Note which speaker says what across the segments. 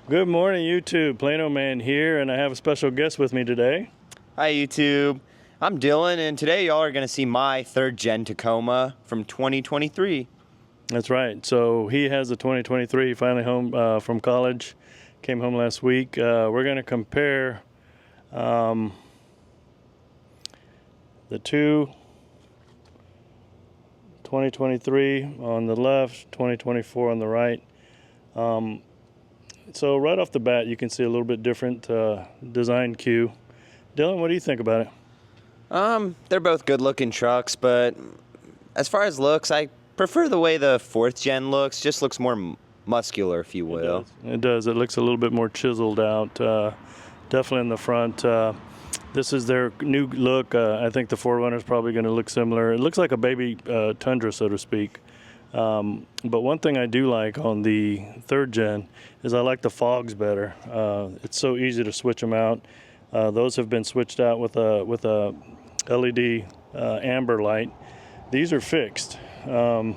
Speaker 1: Good morning, YouTube. Plano Man here, and I have a special guest with me today.
Speaker 2: Hi, YouTube. I'm Dylan, and today y'all are going to see my third-gen Tacoma from 2023.
Speaker 1: That's right. So he has a 2023, finally home from college, came home last week. We're going to compare the two 2023 on the left, 2024 on the right. So right off the bat, you can see a little bit different design cue. Dylan, what do you think about it?
Speaker 2: They're both good-looking trucks, but as far as looks, I prefer the way the fourth-gen looks. Just looks more muscular, if you will.
Speaker 1: It does. It looks a little bit more chiseled out. Definitely in the front. This is their new look. I think the 4Runner is probably going to look similar. It looks like a baby Tundra, so to speak. But one thing I do like on the third gen is I like the fogs better. It's so easy to switch them out. Those have been switched out with a LED amber light. These are fixed, and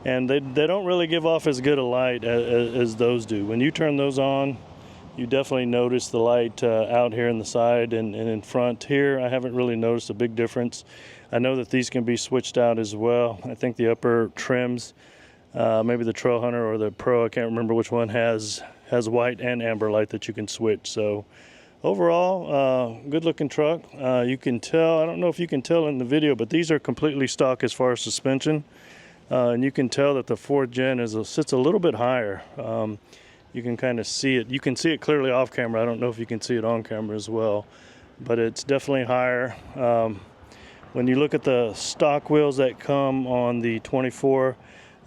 Speaker 1: they don't really give off as good a light as those do. When you turn those on, you definitely notice the light out here in the side and in front. Here, I haven't really noticed a big difference. I know that these can be switched out as well. I think the upper trims, maybe the Trail Hunter or the Pro, I can't remember which one, has white and amber light that you can switch. So overall, good looking truck. You can tell, I don't know if you can tell in the video, but these are completely stock as far as suspension. And you can tell that the fourth gen sits a little bit higher. You can kind of see it. You can see it clearly off camera. I don't know if you can see it on camera as well, but it's definitely higher. When you look at the stock wheels that come on the 24,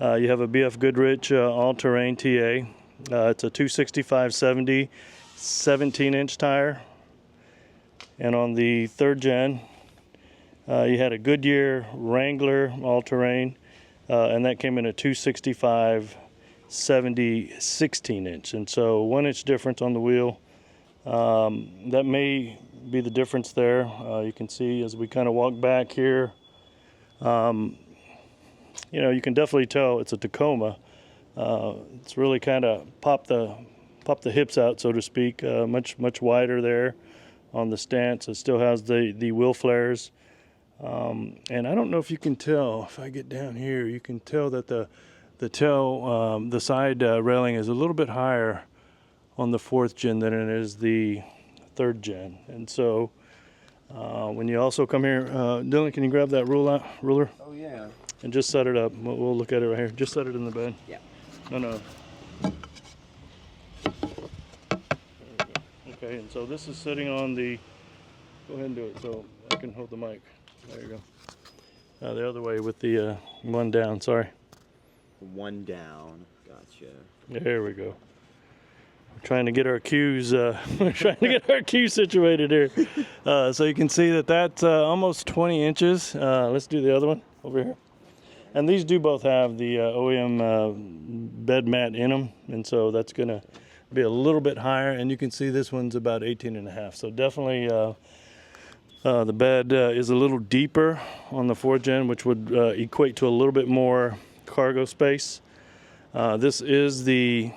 Speaker 1: you have a BF Goodrich all-terrain TA. It's a 265/70 17-inch tire. And on the third gen, you had a Goodyear Wrangler all-terrain, and that came in a 265/70 16-inch. And so 1 inch difference on the wheel. That may be the difference there. You can see as we kind of walk back here, you can definitely tell it's a Tacoma. It's really kind of pop the hips out, so to speak. Much wider there on the stance. It still has the wheel flares, and I don't know if you can tell. If I get down here, you can tell that the tail, the side railing is a little bit higher on the fourth gen than it is the third gen. And so when you also come here, Dylan, can you grab that ruler?
Speaker 2: Oh, yeah.
Speaker 1: And just set it up. We'll look at it right here. Just set it in the bed.
Speaker 2: Yeah.
Speaker 1: No. Okay, and so this is sitting on the, go ahead and do it so I can hold the mic. There you go. The other way with the one down, sorry.
Speaker 2: One down. Gotcha.
Speaker 1: There we go. We're trying to get our cues. We're trying to get our cues situated here. So you can see that that's almost 20 inches. Let's do the other one over here. And these do both have the OEM bed mat in them, and so that's going to be a little bit higher. And you can see this one's about 18.5. So definitely the bed is a little deeper on the 4th gen, which would equate to a little bit more cargo space. This is the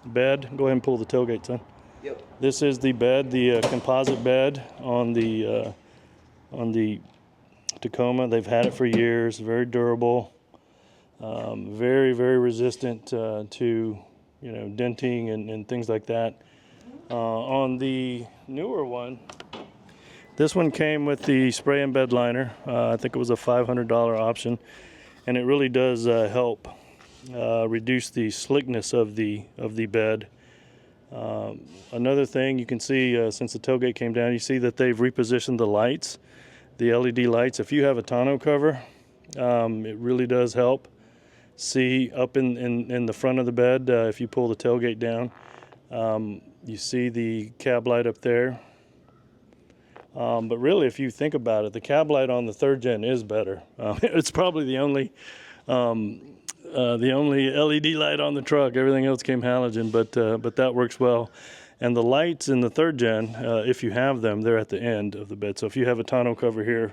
Speaker 1: bed. Go ahead and pull the tailgate, son.
Speaker 2: Yep.
Speaker 1: This is the bed, the composite bed on the Tacoma. They've had it for years. Very durable. Very resistant to denting and things like that. On the newer one, this one came with the spray and bed liner. I think it was a $500 option. And it really does help reduce the slickness of the bed. Another thing you can see since the tailgate came down, you see that they've repositioned the lights, the LED lights. If you have a tonneau cover, it really does help see up in the front of the bed. If you pull the tailgate down, you see the cab light up there. But really, if you think about it, the cab light on the third gen is better. It's probably the only LED light on the truck. Everything else came halogen, but that works well. And the lights in the third gen, if you have them, they're at the end of the bed. So if you have a tonneau cover here,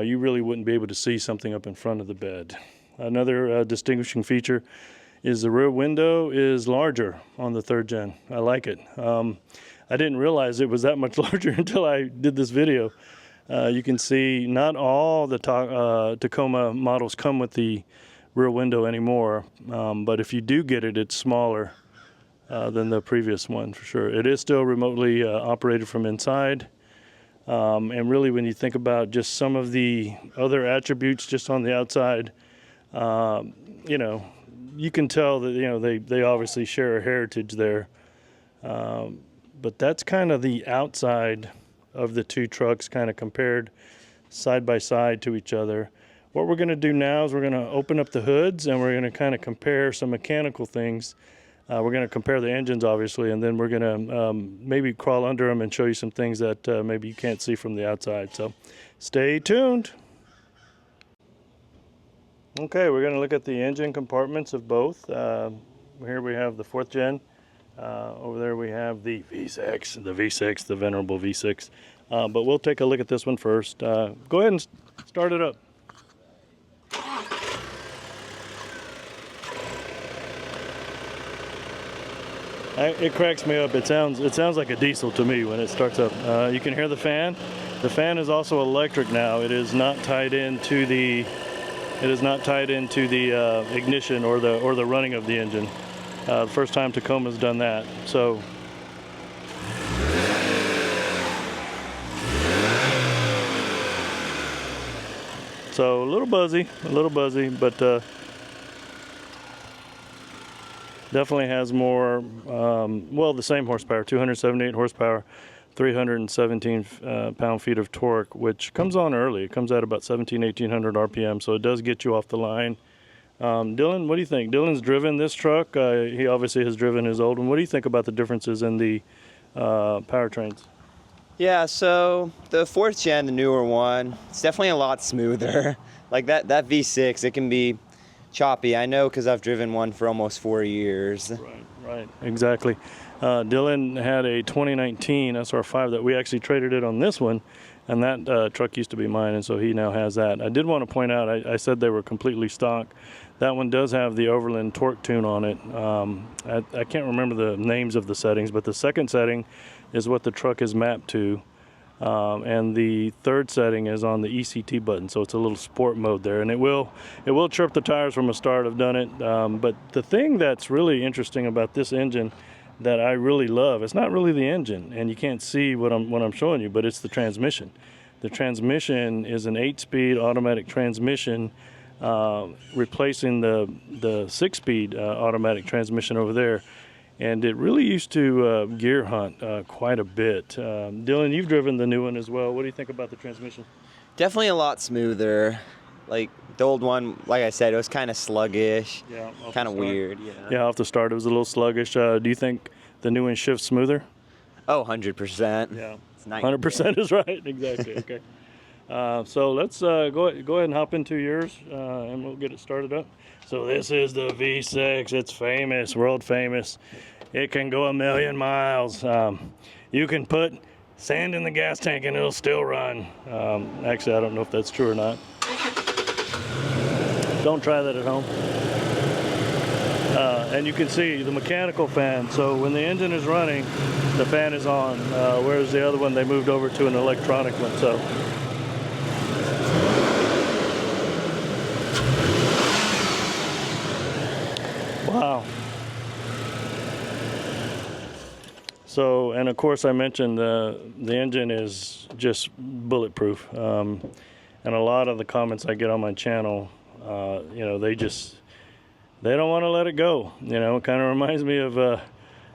Speaker 1: you really wouldn't be able to see something up in front of the bed. Another distinguishing feature is the rear window is larger on the 3rd gen. I like it. I didn't realize it was that much larger until I did this video. You can see not all the Tacoma models come with the rear window anymore, but if you do get it, it's smaller than the previous one for sure. It is still remotely operated from inside. And really, when you think about just some of the other attributes just on the outside, you can tell that, they obviously share a heritage there. But that's kind of the outside of the two trucks kind of compared side by side to each other. What we're going to do now is we're going to open up the hoods and we're going to kind of compare some mechanical things. We're going to compare the engines, obviously, and then we're going to maybe crawl under them and show you some things that maybe you can't see from the outside. So stay tuned. Okay, we're going to look at the engine compartments of both. Here we have the 4th gen. Over there we have the V6, the venerable V6. But we'll take a look at this one first. Go ahead and start it up. It cracks me up. It sounds like a diesel to me when it starts up. You can hear the fan. The fan is also electric now. It is not tied into the ignition or the running of the engine. The first time Tacoma's done that. So a little buzzy, but definitely has more, the same horsepower, 278 horsepower, 317 pound-feet of torque, which comes on early. It comes at about 1,800 RPM, so it does get you off the line. Dylan, what do you think? Dylan's driven this truck. He obviously has driven his old one. What do you think about the differences in the powertrains?
Speaker 2: Yeah, so the 4th gen, the newer one, it's definitely a lot smoother. Like that V6, it can be choppy. I know because I've driven one for almost 4 years.
Speaker 1: Right, exactly. Dylan had a 2019 SR5 that we actually traded it on this one, and that truck used to be mine, and so he now has that. I did want to point out, I said they were completely stock. That one does have the Overland torque tune on it. I can't remember the names of the settings, but the 2nd setting is what the truck is mapped to. And the 3rd setting is on the ECT button, so it's a little sport mode there, and it will chirp the tires from a start. I've done it, but the thing that's really interesting about this engine that I really love, it's not really the engine, and you can't see what I'm showing you, but it's the transmission. The transmission is an 8-speed automatic transmission, replacing the 6-speed automatic transmission over there. And it really used to gear hunt quite a bit. Dylan, you've driven the new one as well. What do you think about the transmission?
Speaker 2: Definitely a lot smoother. Like the old one, like I said, it was kind of sluggish, kind of weird.
Speaker 1: Yeah, off the start it was a little sluggish. Do you think the new one shifts smoother?
Speaker 2: Oh, 100%.
Speaker 1: Yeah,
Speaker 2: it's
Speaker 1: 100% is right. Exactly. Okay. So let's go ahead and hop into yours, and we'll get it started up. So this is the V6. It's famous, world famous. It can go 1,000,000 miles. You can put sand in the gas tank and it'll still run. Actually, I don't know if that's true or not. Don't try that at home. And you can see the mechanical fan. So when the engine is running, the fan is on, whereas the other one, they moved over to an electronic one. So. Wow. So, and of course I mentioned the engine is just bulletproof. And a lot of the comments I get on my channel, they don't want to let it go. It kind of reminds me of,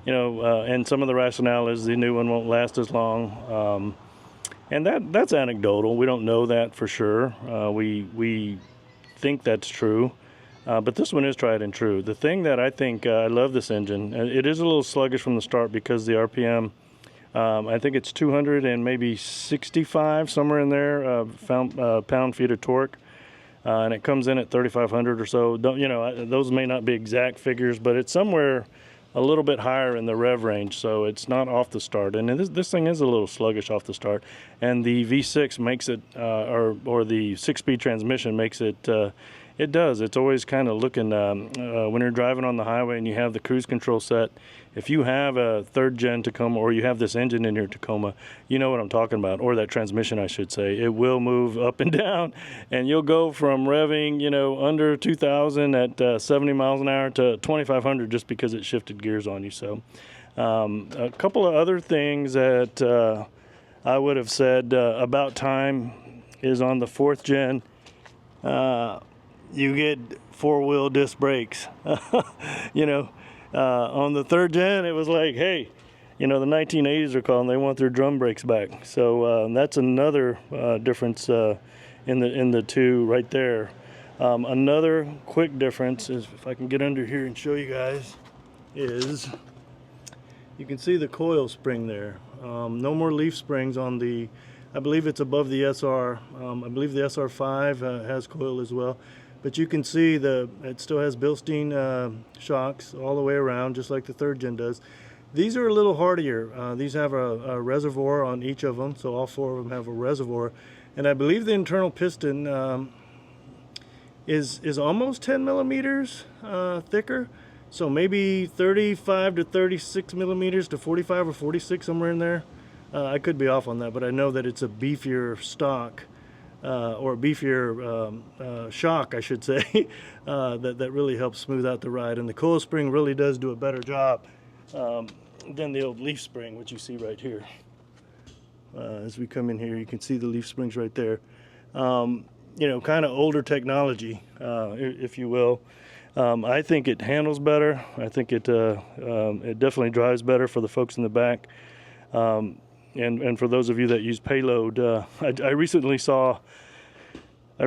Speaker 1: and some of the rationale is the new one won't last as long. And that's anecdotal. We don't know that for sure. We think that's true. But this one is tried and true. The thing that I think, I love this engine, it is a little sluggish from the start because the RPM, I think it's 200 and maybe 65, somewhere in there, pound-feet of torque. And it comes in at 3,500 or so. Those may not be exact figures, but it's somewhere a little bit higher in the rev range, so it's not off the start. And this thing is a little sluggish off the start. And the V6 makes it, or the 6-speed transmission makes it It does. It's always kind of looking, when you're driving on the highway and you have the cruise control set, if you have a third gen Tacoma or you have this engine in your Tacoma, you know what I'm talking about, or that transmission, I should say. It will move up and down, and you'll go from revving, under 2,000 at 70 miles an hour to 2,500 just because it shifted gears on you. So a couple of other things that I would have said about time is on the fourth gen, you get four-wheel disc brakes. On the third gen, it was like, hey, the 1980s are calling. They want their drum brakes back. So that's another difference in the two right there. Another quick difference is, if I can get under here and show you guys, is you can see the coil spring there. No more leaf springs on the, I believe it's above the SR. I believe the SR5 has coil as well. But you can see it still has Bilstein shocks all the way around, just like the third gen does. These are a little hardier. These have a reservoir on each of them, so all four of them have a reservoir. And I believe the internal piston is almost 10 millimeters thicker. So maybe 35 to 36 millimeters to 45 or 46, somewhere in there. I could be off on that, but I know that it's a beefier stock. Or a beefier shock, I should say, that really helps smooth out the ride. And the coil spring really does do a better job than the old leaf spring, which you see right here. As we come in here, you can see the leaf springs right there. Kind of older technology, if you will. I think it handles better. I think it definitely drives better for the folks in the back. And for those of you that use payload, I recently saw a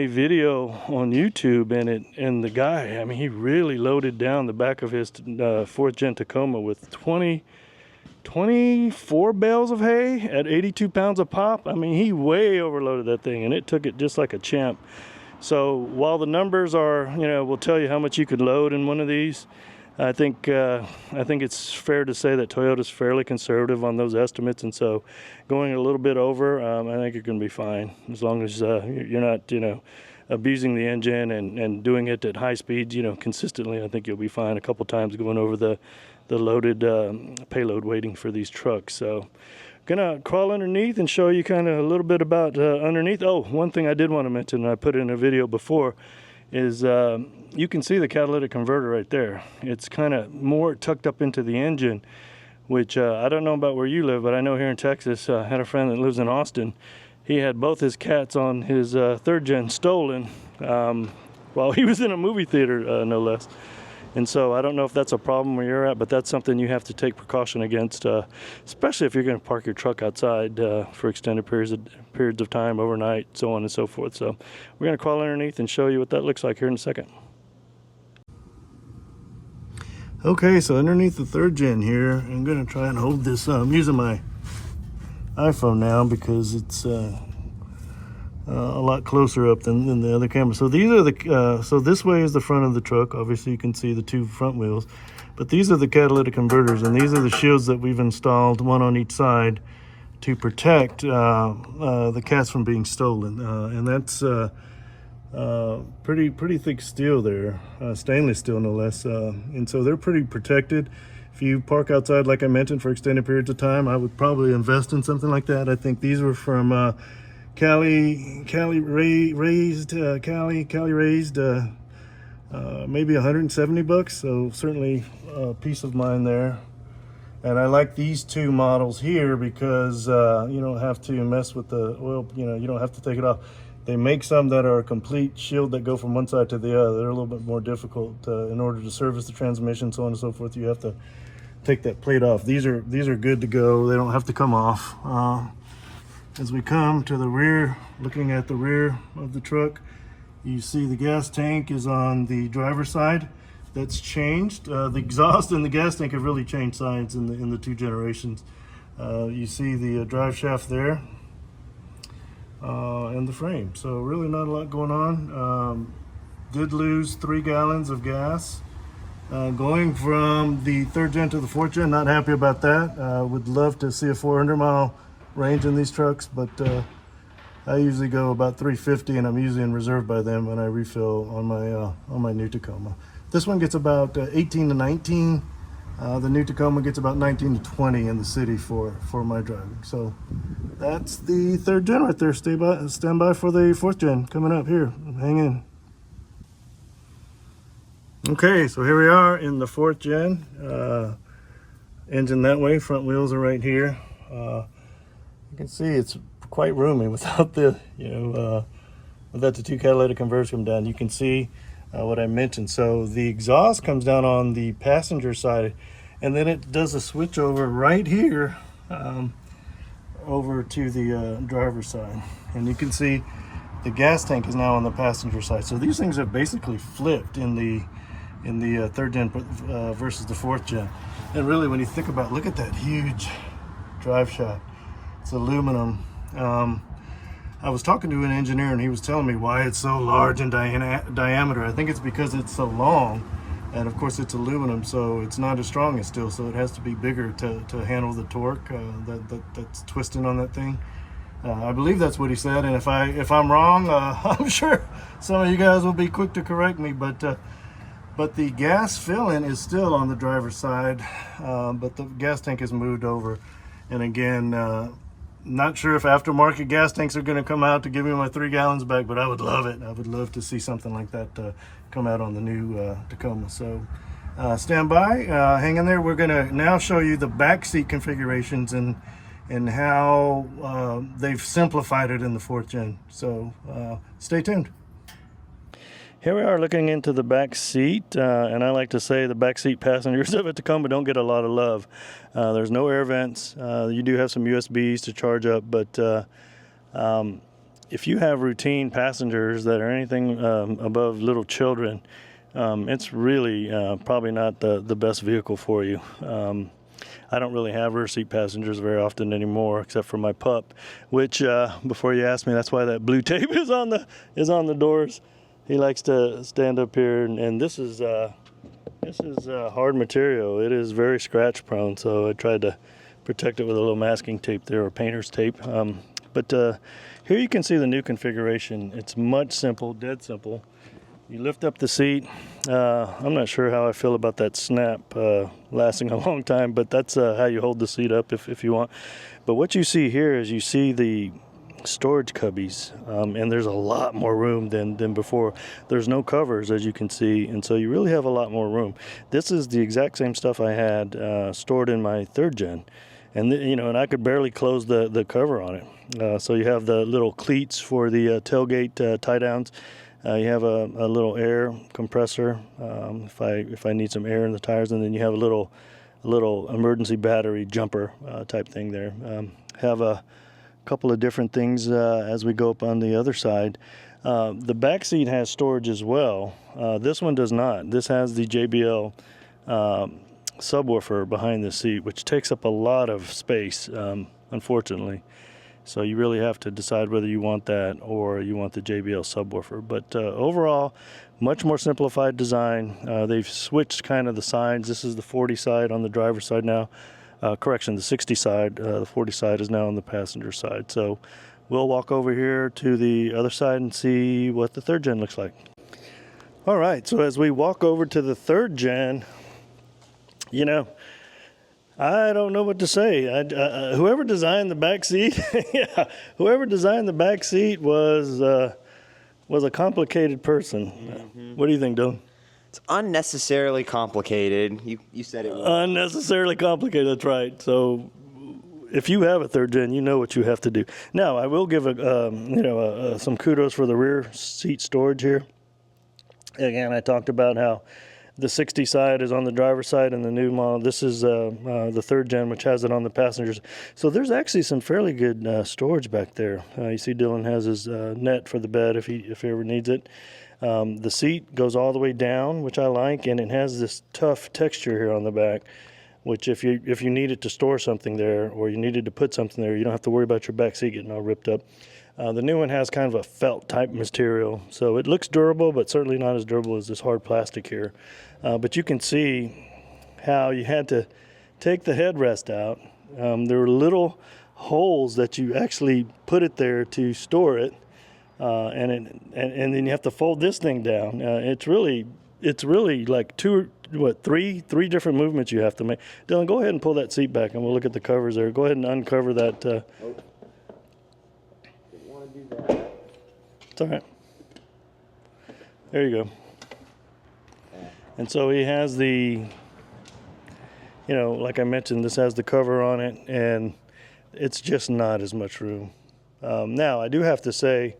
Speaker 1: video on YouTube, and the guy, he really loaded down the back of his fourth gen Tacoma with 24 bales of hay at 82 pounds a pop. He way overloaded that thing, and it took it just like a champ. So while the numbers are, will tell you how much you could load in one of these, I think it's fair to say that Toyota's fairly conservative on those estimates, and so going a little bit over, I think you're going to be fine as long as you're not abusing the engine and doing it at high speeds consistently. I think you'll be fine. A couple times going over the loaded payload weighting for these trucks. So gonna crawl underneath and show you kind of a little bit about underneath. Oh, one thing I did want to mention, and I put it in a video before, is you can see the catalytic converter right there. It's kind of more tucked up into the engine, which I don't know about where you live, but I know here in Texas, I had a friend that lives in Austin. He had both his cats on his third gen stolen while he was in a movie theater, no less. And so I don't know if that's a problem where you're at, but that's something you have to take precaution against, especially if you're going to park your truck outside for extended periods of time, overnight, so on and so forth. So we're going to crawl underneath and show you what that looks like here in a second. Okay, so underneath the third gen here, I'm going to try and hold this. I'm using my iPhone now because it's a lot closer up than the other camera. So these are the so this way is the front of the truck. Obviously you can see the two front wheels, but these are the catalytic converters, and these are the shields that we've installed, one on each side, to protect the cats from being stolen. And that's pretty thick steel there, stainless steel no less, and so they're pretty protected. If you park outside, like I mentioned, for extended periods of time, I would probably invest in something like that. I think these were from Cali raised, maybe $170, so certainly peace of mind there. And I like these two models here because you don't have to mess with the oil, you don't have to take it off. They make some that are a complete shield that go from one side to the other. They're a little bit more difficult in order to service the transmission, so on and so forth. You have to take that plate off. These are good to go. They don't have to come off. As we come to the rear, looking at the rear of the truck, you see the gas tank is on the driver's side. That's changed. The exhaust and the gas tank have really changed sides in the two generations. You see the drive shaft there and the frame. So really not a lot going on. Did lose 3 gallons of gas. Going from the third gen to the fourth gen, not happy about that. Would love to see a 400-mile range in these trucks, but I usually go about 350, and I'm usually in reserve by them when I refill on my new Tacoma. This one gets about 18 to 19. The new Tacoma gets about 19 to 20 in the city for my driving. So that's the 3rd gen right there. Stand by for the 4th gen coming up here. Hang in. Okay, so here we are in the 4th gen. Engine that way, front wheels are right here. You can see it's quite roomy without the without the 2 catalytic converters come down. You can see what I mentioned. So the exhaust comes down on the passenger side, and then it does a switch over right here over to the driver's side, and you can see the gas tank is now on the passenger side. So these things have basically flipped in the 3rd gen versus the 4th gen. And really, when you think about, look at that huge drive shaft. It's aluminum. I was talking to an engineer, and he was telling me why it's so large in diameter. I think it's because it's so long, and of course it's aluminum, so it's not as strong as steel, so it has to be bigger to handle the torque that's twisting on that thing. I believe that's what he said, and if I'm wrong, I'm sure some of you guys will be quick to correct me, but the gas fill-in is still on the driver's side, but the gas tank is moved over. And again, not sure if aftermarket gas tanks are going to come out to give me my 3 gallons back, but I would love it. I would love to see something like that come out on the new Tacoma. So stand by, hang in there. We're going to now show you the back seat configurations and how they've simplified it in the 4th gen. So stay tuned. Here we are looking into the back seat, and I like to say the back seat passengers of a Tacoma don't get a lot of love. There's no air vents. You do have some USBs to charge up, but if you have routine passengers that are anything above little children, it's really probably not the best vehicle for you. I don't really have rear seat passengers very often anymore, except for my pup, which before you ask me, that's why that blue tape is on the doors. He likes to stand up here, and this is hard material. It is very scratch prone, so I tried to protect it with a little masking tape there, or painter's tape. But here you can see the new configuration. It's much simple, dead simple. You lift up the seat. I'm not sure how I feel about that snap lasting a long time, but that's how you hold the seat up if you want. But what you see here is you see the storage cubbies, and there's a lot more room than before. There's no covers, as you can see, and so you really have a lot more room. This is the exact same stuff I had stored in my 3rd gen, and and I could barely close the cover on it. So you have the little cleats for the tailgate tie downs. You have a little air compressor if I need some air in the tires, and then you have a little emergency battery jumper type thing there. Have a couple of different things as we go up on the other side. The back seat has storage as well. This one does not. This has the JBL subwoofer behind the seat, which takes up a lot of space, unfortunately. So you really have to decide whether you want that or you want the JBL subwoofer. But overall, much more simplified design. They've switched kind of the sides. This is the 40 side on the driver's side now. Correction, the 60 side, the 40 side is now on the passenger side. So we'll walk over here to the other side and see what the 3rd gen looks like. All right, so as we walk over to the 3rd gen, I don't know what to say. Whoever designed the back seat, whoever designed the back seat was a complicated person. Mm-hmm. What do you think, Dylan?
Speaker 2: It's unnecessarily complicated. You said it was.
Speaker 1: Unnecessarily complicated, that's right. So if you have a 3rd gen, you know what you have to do. Now, I will give some kudos for the rear seat storage here. Again, I talked about how the 60 side is on the driver's side, and the new model, this is the 3rd gen, which has it on the passengers. So there's actually some fairly good storage back there. You see Dylan has his net for the bed if he ever needs it. The seat goes all the way down, which I like, and it has this tough texture here on the back, which if you needed to store something there or you needed to put something there, you don't have to worry about your back seat getting all ripped up. The new one has kind of a felt type material, so it looks durable, but certainly not as durable as this hard plastic here. But you can see how you had to take the headrest out. There were little holes that you actually put it there to store it, and then you have to fold this thing down. It's really like three different movements you have to make. Dylan, go ahead and pull that seat back, and we'll look at the covers there. Go ahead and uncover that.
Speaker 2: Didn't want to do that.
Speaker 1: It's all right. There you go. And so he has the, like I mentioned, this has the cover on it, and it's just not as much room. Now, I do have to say,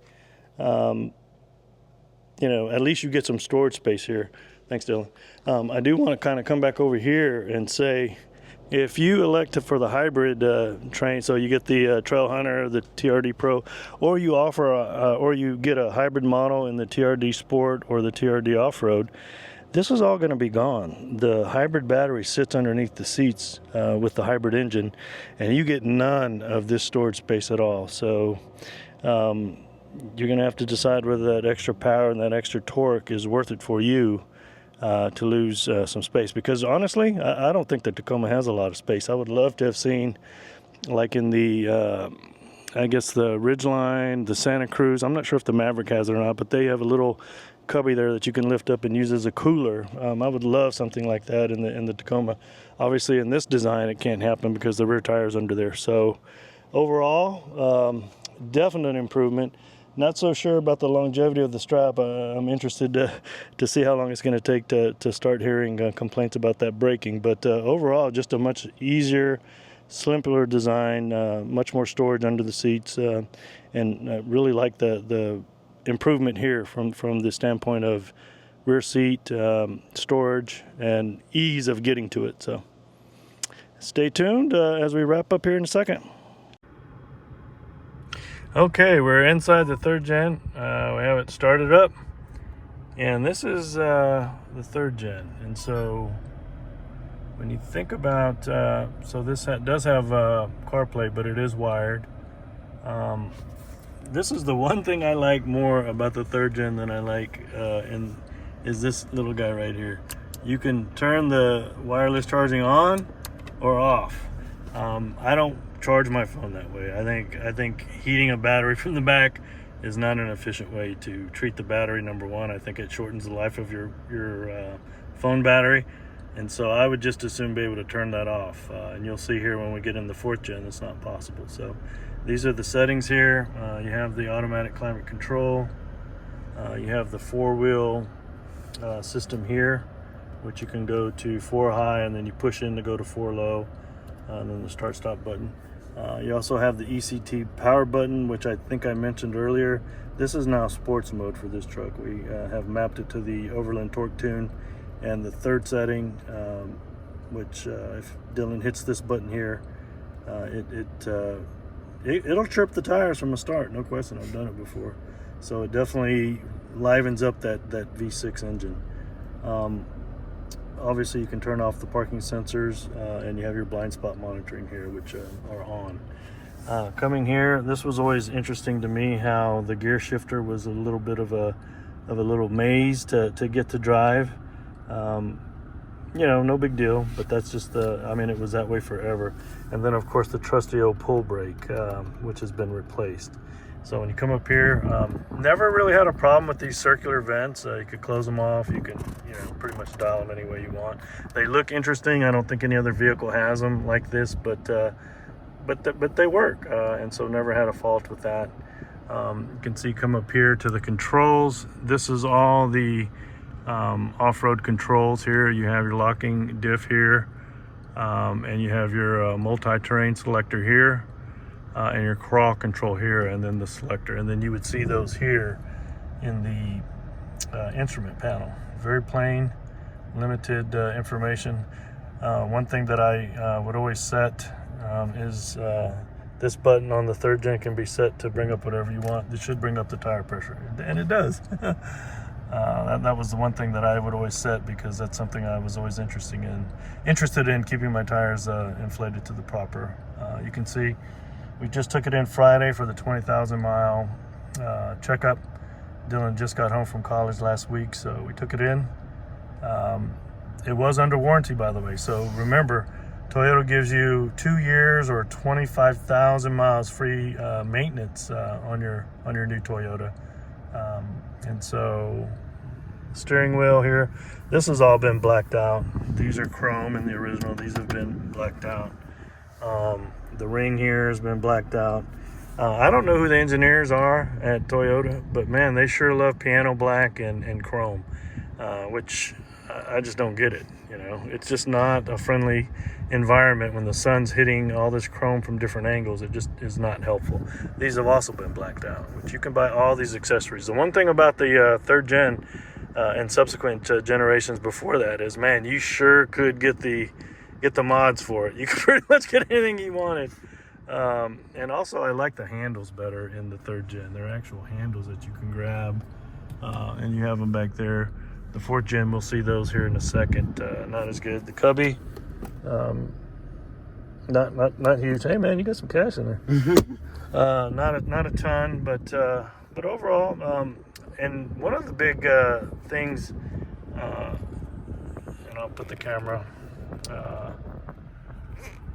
Speaker 1: at least you get some storage space here. Thanks, Dylan. I do want to kind of come back over here and say, if you elect for the hybrid train, so you get the Trail Hunter, the TRD Pro, or you offer or you get a hybrid model in the TRD Sport or the TRD Off-Road, this is all going to be gone. The hybrid battery sits underneath the seats with the hybrid engine, and you get none of this storage space at all. So you're going to have to decide whether that extra power and that extra torque is worth it for you to lose some space. Because honestly, I don't think that Tacoma has a lot of space. I would love to have seen, like in the, I guess the Ridgeline, the Santa Cruz. I'm not sure if the Maverick has it or not, but they have a little cubby there that you can lift up and use as a cooler. I would love something like that in the Tacoma. Obviously, in this design, it can't happen because the rear tire is under there. So overall, definite improvement. Not so sure about the longevity of the strap. I'm interested to see how long it's going to take to start hearing complaints about that braking. But overall, just a much easier, simpler design, much more storage under the seats, and really like the improvement here from the standpoint of rear seat storage and ease of getting to it. So stay tuned as we wrap up here in a second. Okay, we're inside the third gen. We have it started up, and this is the third gen. And so when you think about, so this does have CarPlay, but it is wired. This is the one thing I like more about the third gen than I like is this little guy right here. You can turn the wireless charging on or off. I don't charge my phone that way. I think heating a battery from the back is not an efficient way to treat the battery. Number one, I think it shortens the life of your phone battery, and so I would just as soon be able to turn that off. And you'll see here when we get in the fourth gen, it's not possible. So these are the settings here. You have the automatic climate control. You have the four-wheel system here, which you can go to 4 high, and then you push in to go to 4 low, and then the start-stop button. You also have the ECT power button, which I think I mentioned earlier. This is now sports mode for this truck. We have mapped it to the Overland Torque Tune, and the third setting, which if Dylan hits this button here, it'll chirp the tires from the start, no question. I've done it before. So it definitely livens up that V6 engine. Obviously, you can turn off the parking sensors, and you have your blind spot monitoring here, which are on. Coming here, this was always interesting to me, how the gear shifter was a little bit of a little maze to get to drive. No big deal, but that's just it was that way forever. And then, of course, the trusty old pull brake, which has been replaced. So when you come up here, never really had a problem with these circular vents. You could close them off. You can, pretty much dial them any way you want. They look interesting. I don't think any other vehicle has them like this, but they work, and so never had a fault with that. You can see, come up here to the controls. This is all the off-road controls here. You have your locking diff here, and you have your multi-terrain selector here. And your crawl control here, and then the selector, and then you would see those here in the instrument panel. Very plain, limited information. One thing that I would always set is this button on the third gen can be set to bring up whatever you want. It should bring up the tire pressure, and it does. That was the one thing that I would always set, because that's something I was always interested in keeping my tires inflated to the proper. You can see we just took it in Friday for the 20,000 mile checkup. Dylan just got home from college last week, so we took it in. It was under warranty, by the way. So remember, Toyota gives you 2 years or 25,000 miles free maintenance on your new Toyota. And so steering wheel here, this has all been blacked out. These are chrome in the original. These have been blacked out. The ring here has been blacked out. I don't know who the engineers are at Toyota, but man, they sure love piano black and chrome, which I just don't get it. You know, it's just not a friendly environment when the sun's hitting all this chrome from different angles. It just is not helpful. These have also been blacked out, which you can buy all these accessories. The one thing about the third gen and subsequent generations before that is, man, you sure could get the mods for it. You could pretty much get anything you wanted. And also, I like the handles better in the third gen. They're actual handles that you can grab, and you have them back there. The fourth gen, we'll see those here in a second. Not as good. The cubby, not huge. Hey man, you got some cash in there. Not a ton, but overall, and one of the big things, and I'll put the camera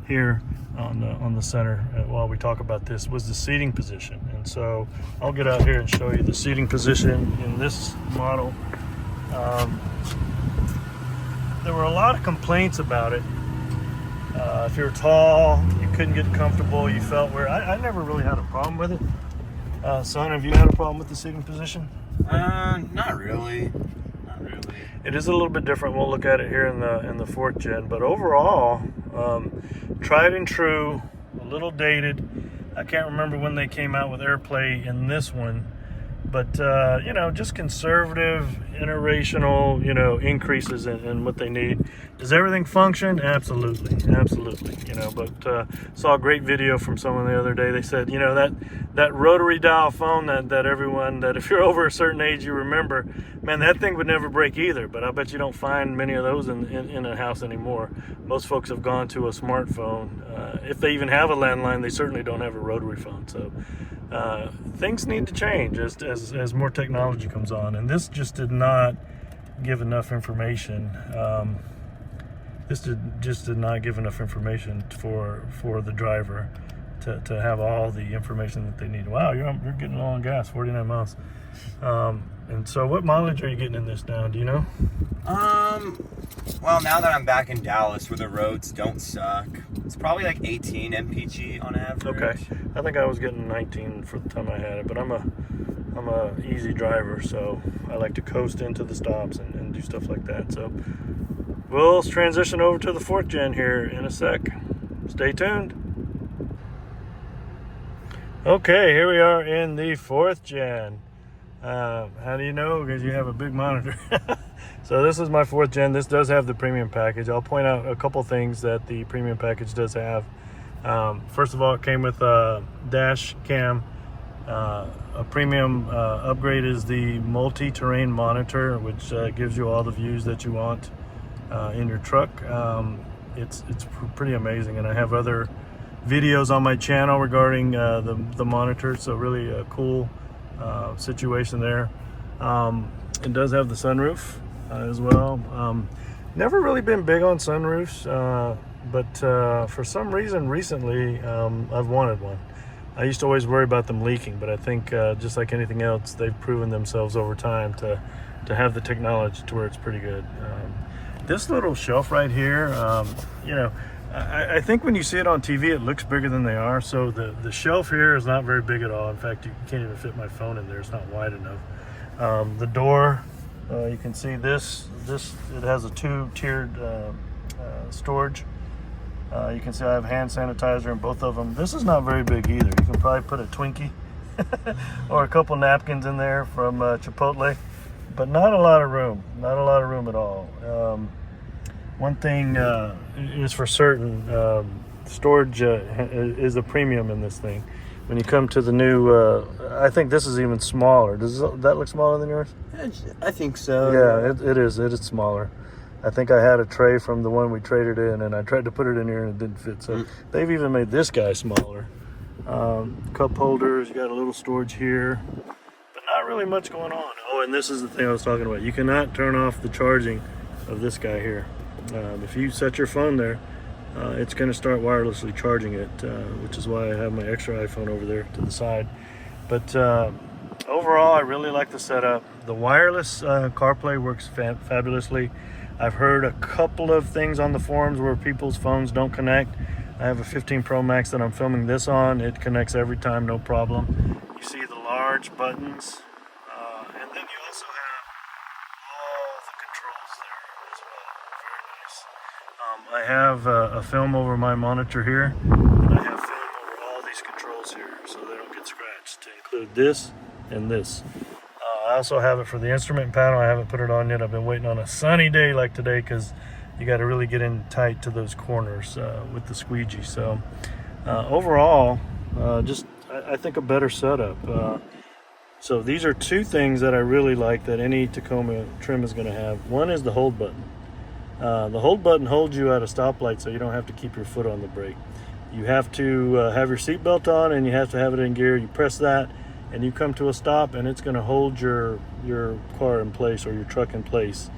Speaker 1: here on the center while we talk about this, was the seating position. And so I'll get out here and show you the seating position in this model. There were a lot of complaints about it. If you're tall, you couldn't get comfortable, you felt weird. I never really had a problem with it. Son, have you had a problem with the seating position?
Speaker 2: Not really.
Speaker 1: It is a little bit different. We'll look at it here in the fourth gen, but overall, tried and true, a little dated. I can't remember when they came out with AirPlay in this one, but you know, just conservative, iterational, you know, increases in what they need. Does everything function? Absolutely. You know, but saw a great video from someone the other day. They said, you know, that rotary dial phone that everyone, that if you're over a certain age you remember, man, that thing would never break either. But I bet you don't find many of those in a house anymore. Most folks have gone to a smartphone. If they even have a landline, they certainly don't have a rotary phone. So things need to change as more technology comes on, and this just did not give enough information. This just did not give enough information for the driver to have all the information that they need. Wow, you're getting low on gas, 49 miles. And so what mileage are you getting in this now? Do you know?
Speaker 2: Well, now that I'm back in Dallas where the roads don't suck, it's probably like 18 mpg on average.
Speaker 1: Okay, I think I was getting 19 for the time I had it, but I'm a easy driver, so I like to coast into the stops and do stuff like that. So we'll transition over to the fourth gen here in a sec. Stay tuned. Okay, here we are in the fourth gen. How do you know? Because you have a big monitor. So this is my fourth gen. This does have the premium package. I'll point out a couple things that the premium package does have. First of all, it came with a dash cam. A premium upgrade is the multi-terrain monitor, which gives you all the views that you want in your truck. It's pretty amazing, and I have other videos on my channel regarding the monitor, so really a cool situation there. It does have the sunroof as well. Never really been big on sunroofs, but for some reason recently I've wanted one. I used to always worry about them leaking, but I think just like anything else, they've proven themselves over time to have the technology to where it's pretty good. This little shelf right here, you know, I think when you see it on TV, it looks bigger than they are. So the shelf here is not very big at all. In fact, you can't even fit my phone in there. It's not wide enough. The door, you can see this it has a two-tiered storage. You can see I have hand sanitizer in both of them. This is not very big either. You can probably put a Twinkie or a couple napkins in there from Chipotle, but not a lot of room. Not a lot of room at all. One thing is for certain, storage is a premium in this thing. When you come to the new, I think this is even smaller. Does that look smaller than yours?
Speaker 2: I think so.
Speaker 1: Yeah, it is. It is smaller. I think I had a tray from the one we traded in, and I tried to put it in here and it didn't fit. So they've even made this guy smaller. Cup holders, you got a little storage here, but not really much going on. Oh, and this is the thing I was talking about. You cannot turn off the charging of this guy here. If you set your phone there, it's going to start wirelessly charging it, which is why I have my extra iPhone over there to the side. But overall, I really like the setup. The wireless CarPlay works fabulously. I've heard a couple of things on the forums where people's phones don't connect. I have a 15 Pro Max that I'm filming this on. It connects every time, no problem. You see the large buttons, and then you also have all the controls there as well. Very nice. I have a film over my monitor here, and I have film over all these controls here so they don't get scratched, to include this and this. I also have it for the instrument panel. I haven't put it on yet. I've been waiting on a sunny day like today because you got to really get in tight to those corners with the squeegee. So overall, I think a better setup. So these are two things that I really like that any Tacoma trim is going to have. One is the hold button. The hold button holds you at a stoplight so you don't have to keep your foot on the brake. You have to have your seatbelt on and you have to have it in gear. You press that and you come to a stop and it's going to hold your car in place or your truck in place.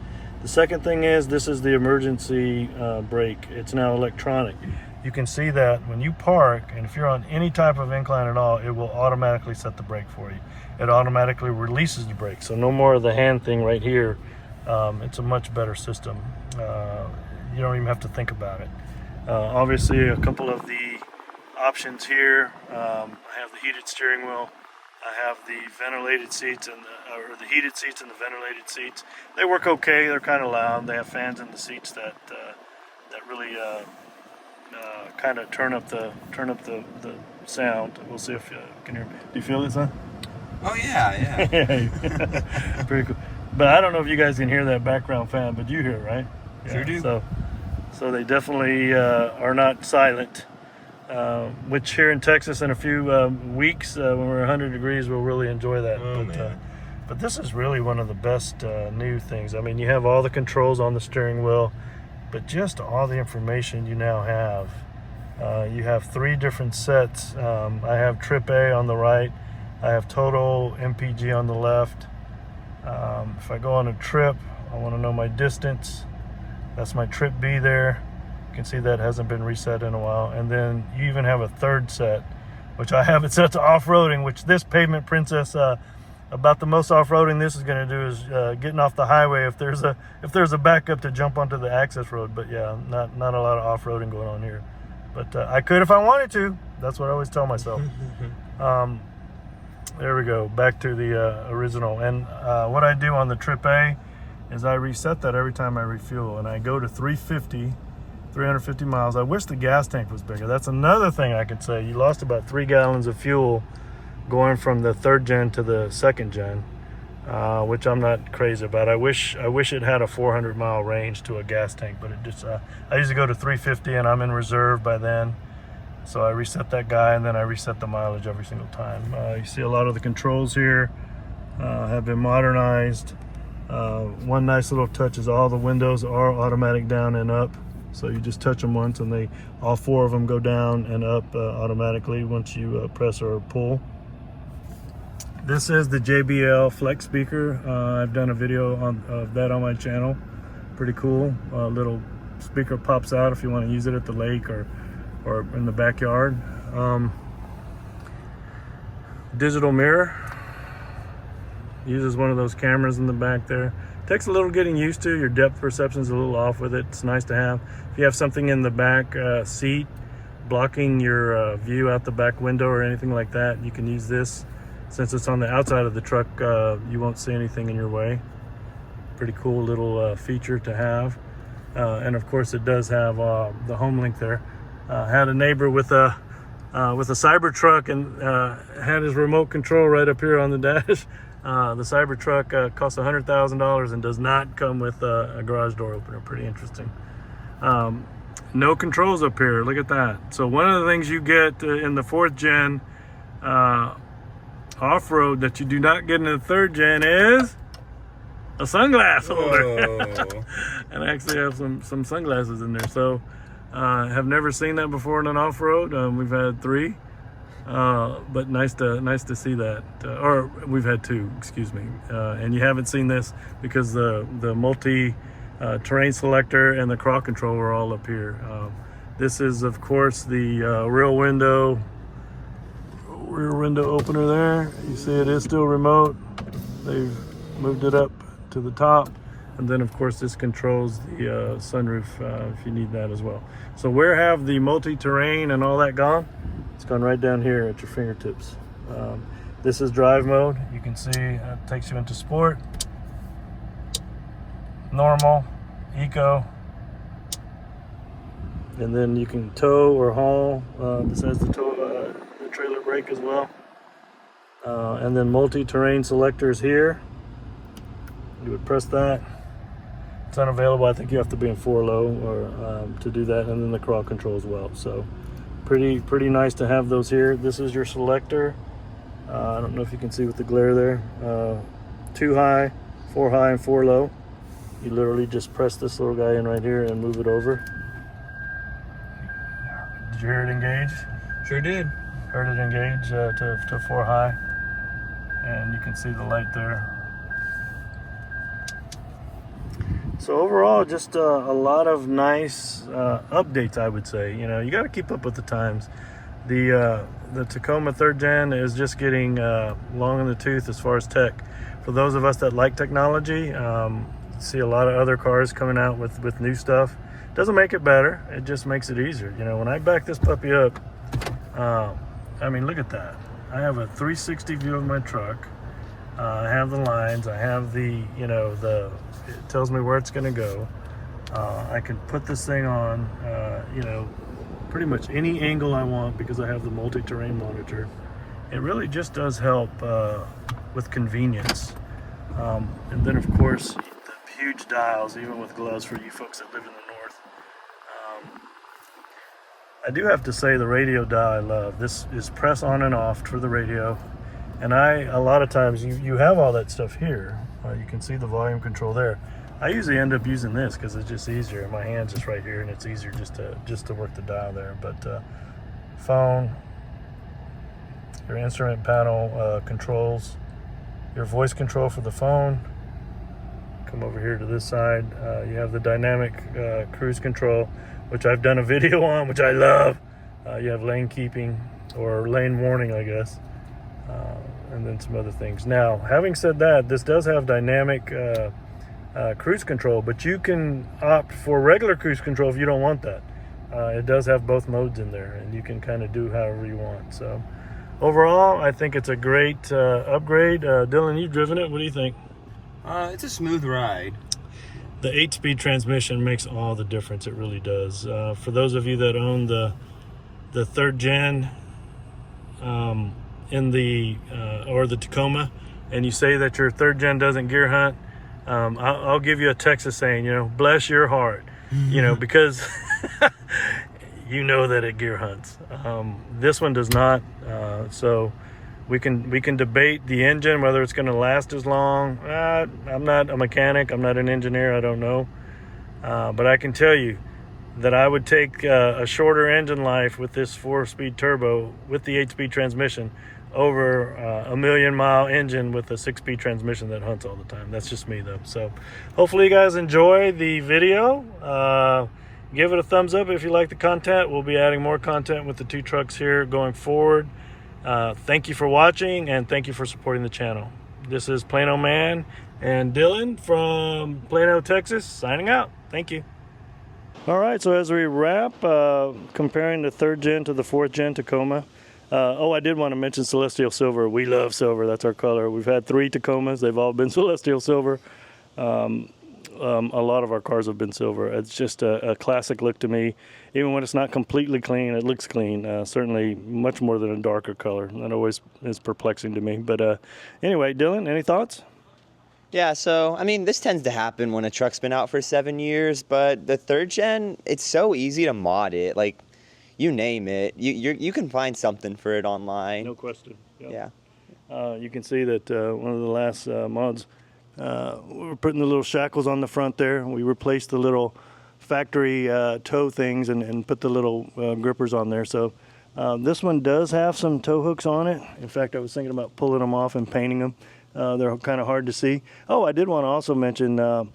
Speaker 1: The second thing is this is the emergency brake. It's now electronic. You can see that when you park, and if you're on any type of incline at all, it will automatically set the brake for you. It automatically releases the brake. So no more of the hand thing right here. It's a much better system. You don't even have to think about it. Obviously, a couple of the options here. I have the heated steering wheel. I have the ventilated seats and the heated seats and the ventilated seats. They work okay. They're kind of loud. They have fans in the seats that really kind of turn up the sound. We'll see if you can hear me. Do you feel it, son?
Speaker 3: Oh yeah.
Speaker 1: Yeah. Pretty cool. But I don't know if you guys can hear that background fan, but you hear it, right? Yeah.
Speaker 3: Sure do.
Speaker 1: So they definitely are not silent. Which here in Texas in a few weeks when we're 100 degrees we'll really enjoy that. But this is really one of the best new things. I mean, you have all the controls on the steering wheel, but just all the information you now have. You have 3 different sets. I have Trip A on the right. I have Total MPG on the left. If I go on a trip, I want to know my distance. That's my Trip B there. You can see that hasn't been reset in a while. And then you even have a third set, which I have it set to off-roading, which this Pavement Princess, about the most off-roading this is going to do is getting off the highway if there's a backup to jump onto the access road. But yeah, not a lot of off-roading going on here. But I could if I wanted to. That's what I always tell myself. There we go, back to the original. And what I do on the Trip A is I reset that every time I refuel, and I go to 350 miles. I wish the gas tank was bigger. That's another thing I could say. You lost about 3 gallons of fuel going from the 3rd gen to the 2nd gen, which I'm not crazy about. I wish it had a 400 mile range to a gas tank, but it just I usually go to 350 and I'm in reserve by then. So I reset that guy and then I reset the mileage every single time. You see a lot of the controls here have been modernized. One nice little touch is all the windows are automatic down and up. So you just touch them once and all 4 of them go down and up automatically once you press or pull. This is the JBL Flex speaker. I've done a video of that on my channel. Pretty cool. Little speaker pops out if you want to use it at the lake or in the backyard. Digital mirror. Uses one of those cameras in the back there. Takes a little getting used to. Your depth perception's a little off with it. It's nice to have. If you have something in the back seat blocking your view out the back window or anything like that, you can use this. Since it's on the outside of the truck, you won't see anything in your way. Pretty cool little feature to have. And of course it does have the home link there. Had a neighbor with a Cybertruck and had his remote control right up here on the dash. The Cybertruck costs $100,000 and does not come with a garage door opener. Pretty interesting. No controls up here. Look at that. So one of the things you get in the 4th gen off-road that you do not get in the 3rd gen is a sunglass holder. And I actually have some sunglasses in there. So have never seen that before in an off-road. We've had 3. But nice to see that, or we've had 2, excuse me. And you haven't seen this because the multi terrain selector and the crawl control are all up here. This is, of course, the rear window opener there. You see it is still remote. They've moved it up to the top. And then, of course, this controls the sunroof if you need that as well. So where have the multi-terrain and all that gone? It's gone right down here at your fingertips. This is drive mode. You can see it takes you into sport, normal, eco, and then you can tow or haul. This has the trailer brake as well. And then multi-terrain selectors here. You would press that. It's unavailable. I think you have to be in 4 low or to do that, and then the crawl control as well. So pretty nice to have those here. This is your selector. I don't know if you can see with the glare there. 2 high, 4 high, and 4 low. You literally just press this little guy in right here and move it over. Did you hear it engage?
Speaker 3: Sure did.
Speaker 1: Heard it engage to 4 high, and you can see the light there. So overall, just a lot of nice updates, I would say. You know, you got to keep up with the times. The Tacoma 3rd Gen is just getting long in the tooth as far as tech. For those of us that like technology, see a lot of other cars coming out with new stuff. Doesn't make it better, it just makes it easier. You know, when I back this puppy up, I mean, look at that. I have a 360 view of my truck. I have the lines, I have the, you know, it tells me where it's gonna go. I can put this thing on, you know, pretty much any angle I want because I have the multi-terrain monitor. It really just does help with convenience. And then, of course, the huge dials, even with gloves for you folks that live in the north. I do have to say the radio dial I love. This is press on and off for the radio. And a lot of times you have all that stuff here. You can see the volume control there. I usually end up using this because it's just easier. My hand's just right here, and it's easier just to work the dial there. But phone, your instrument panel controls, your voice control for the phone. Come over here to this side. You have the dynamic cruise control, which I've done a video on, which I love. You have lane keeping or lane warning, I guess. And then some other things. Now, having said that, this does have dynamic cruise control, but you can opt for regular cruise control if you don't want that. It does have both modes in there, and you can kind of do however you want. So overall, I think it's a great upgrade. Dylan, you've driven it. What do you think?
Speaker 3: It's a smooth ride.
Speaker 1: The 8-speed transmission makes all the difference. It really does. For those of you that own the 3rd Gen in the or the Tacoma, and you say that your 3rd Gen doesn't gear hunt, I'll give you a Texas saying, you know, bless your heart, you know, because you know that it gear hunts. This one does not. So we can debate the engine, whether it's going to last as long. I'm not a mechanic. I'm not an engineer. I don't know. But I can tell you that I would take a shorter engine life with this 4-speed turbo with the 8-speed transmission over a 1,000,000-mile engine with a 6-speed transmission that hunts all the time. That's just me, though. So hopefully you guys enjoy the video. Give it a thumbs up if you like the content. We'll be adding more content with the 2 trucks here going forward. Thank you for watching, and thank you for supporting the channel. This is Plano Man and Dylan from Plano, Texas, signing out. Thank you. All right, so as we wrap, comparing the 3rd Gen to the 4th Gen Tacoma. I did want to mention Celestial Silver. We love silver. That's our color. We've had 3 Tacomas. They've all been Celestial Silver. A lot of our cars have been silver. It's just a classic look to me. Even when it's not completely clean, it looks clean. Certainly much more than a darker color. That always is perplexing to me. But anyway, Dylan, any thoughts?
Speaker 2: Yeah, so, I mean, this tends to happen when a truck's been out for 7 years, but the 3rd Gen, it's so easy to mod it. Like, you name it, you can find something for it online.
Speaker 1: No question. Yep.
Speaker 2: Yeah.
Speaker 1: You can see that one of the last mods, we were putting the little shackles on the front there. We replaced the little factory toe things and put the little grippers on there. So this one does have some tow hooks on it. In fact, I was thinking about pulling them off and painting them. They're kind of hard to see. Oh, I did want to also mention a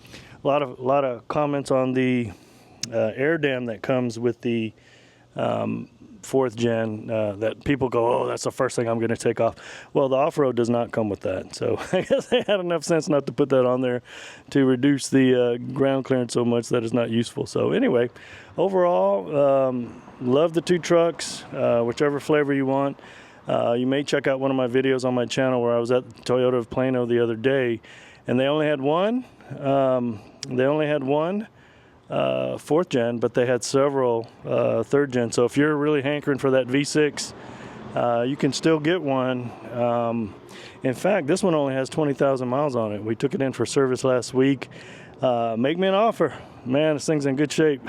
Speaker 1: lot of comments on the air dam that comes with the fourth gen that people go, oh, that's the first thing I'm going to take off. Well, the off-road does not come with that. So I guess they had enough sense not to put that on there to reduce the ground clearance so much that it's not useful. So anyway, overall, love the two trucks, whichever flavor you want. You may check out one of my videos on my channel where I was at Toyota of Plano the other day, and they only had one. Fourth gen, but they had several third gen. So if you're really hankering for that V6, you can still get one. In fact, this one only has 20,000 miles on it. We took it in for service last week. Make me an offer. Man, this thing's in good shape.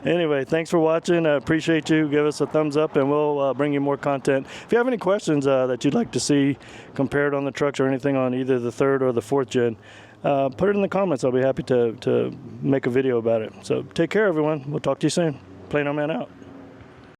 Speaker 1: Anyway, thanks for watching. I appreciate you. Give us a thumbs up, and we'll bring you more content. If you have any questions that you'd like to see compared on the trucks or anything on either the third or the fourth gen, put it in the comments. I'll be happy to make a video about it. So take care, everyone. We'll talk to you soon. Plano Man out.